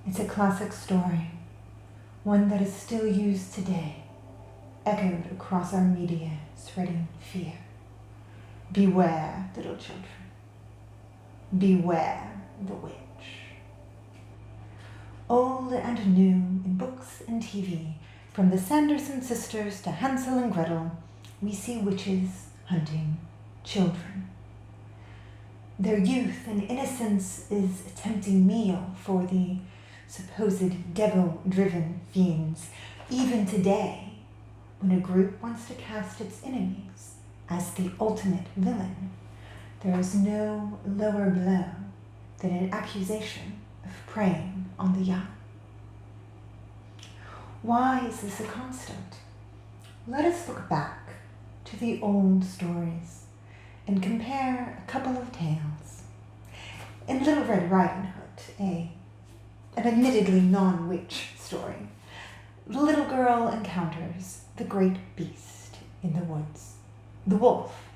It's a classic story, one that is still used today, echoed across our media, spreading fear. Beware, little children. Beware the witch. Old and new, in books and TV, from the Sanderson sisters to Hansel and Gretel, we see witches hunting children. Their youth and innocence is a tempting meal for the supposed devil-driven fiends. Even today, when a group wants to cast its enemies as the ultimate villain, there is no lower blow than an accusation of preying on the young. Why is this a constant? Let us look back to the old stories and compare a couple of tales. In Little Red Riding Hood, an admittedly non-witch story, the little girl encounters the great beast in the woods, the wolf,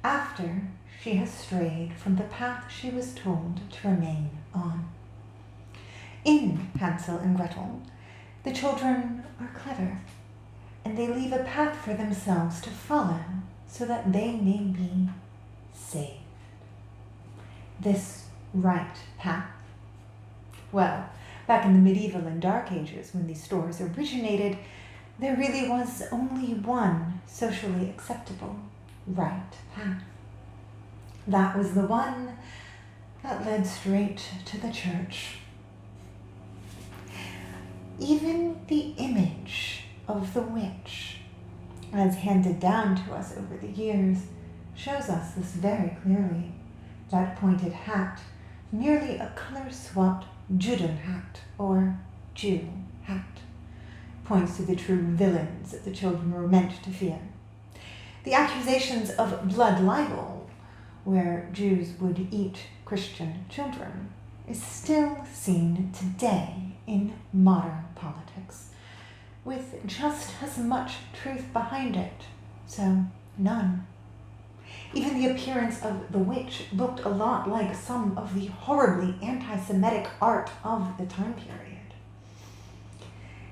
after she has strayed from the path she was told to remain on. In Hansel and Gretel, the children are clever, and they leave a path for themselves to follow so that they may be saved. This right path? Well, back in the medieval and Dark Ages, when these stories originated, there really was only one socially acceptable right path. That was the one that led straight to the church. Even the image of the witch, as handed down to us over the years, shows us this very clearly. That pointed hat, merely a color-swapped Juden hat, or Jew hat, points to the true villains that the children were meant to fear. The accusations of blood libel, where Jews would eat Christian children, is still seen today in modern politics, with just as much truth behind it, so none. Even the appearance of the witch looked a lot like some of the horribly anti-Semitic art of the time period.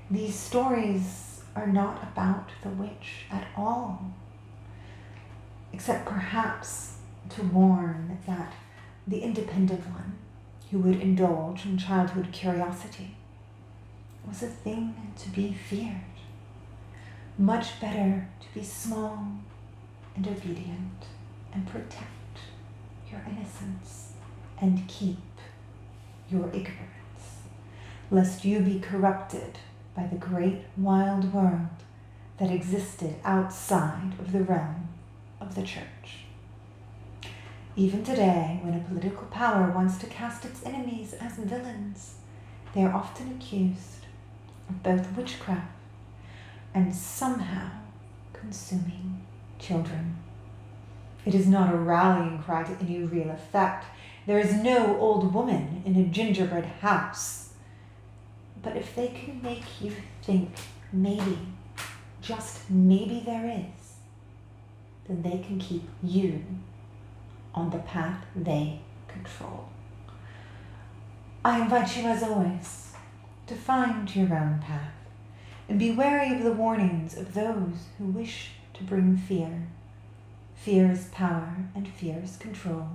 These stories are not about the witch at all, except perhaps to warn that the independent one who would indulge in childhood curiosity was a thing to be feared. Much better to be small and obedient and protect your innocence and keep your ignorance, lest you be corrupted by the great wild world that existed outside of the realm of the church. Even today, when a political power wants to cast its enemies as villains, they are often accused of both witchcraft and somehow consuming children. It is not a rallying cry to any real effect. There is no old woman in a gingerbread house. But if they can make you think maybe, just maybe there is, then they can keep you on the path they control. I invite you, as always, to find your own path and be wary of the warnings of those who wish to bring fear. Fear is power, and fear is control.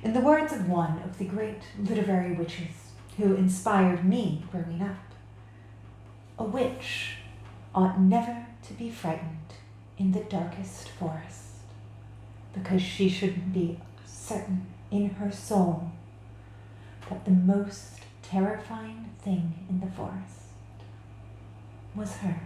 In the words of one of the great literary witches who inspired me growing up, a witch ought never to be frightened in the darkest forest, because she should be certain in her soul that the most terrifying thing in the forest was her.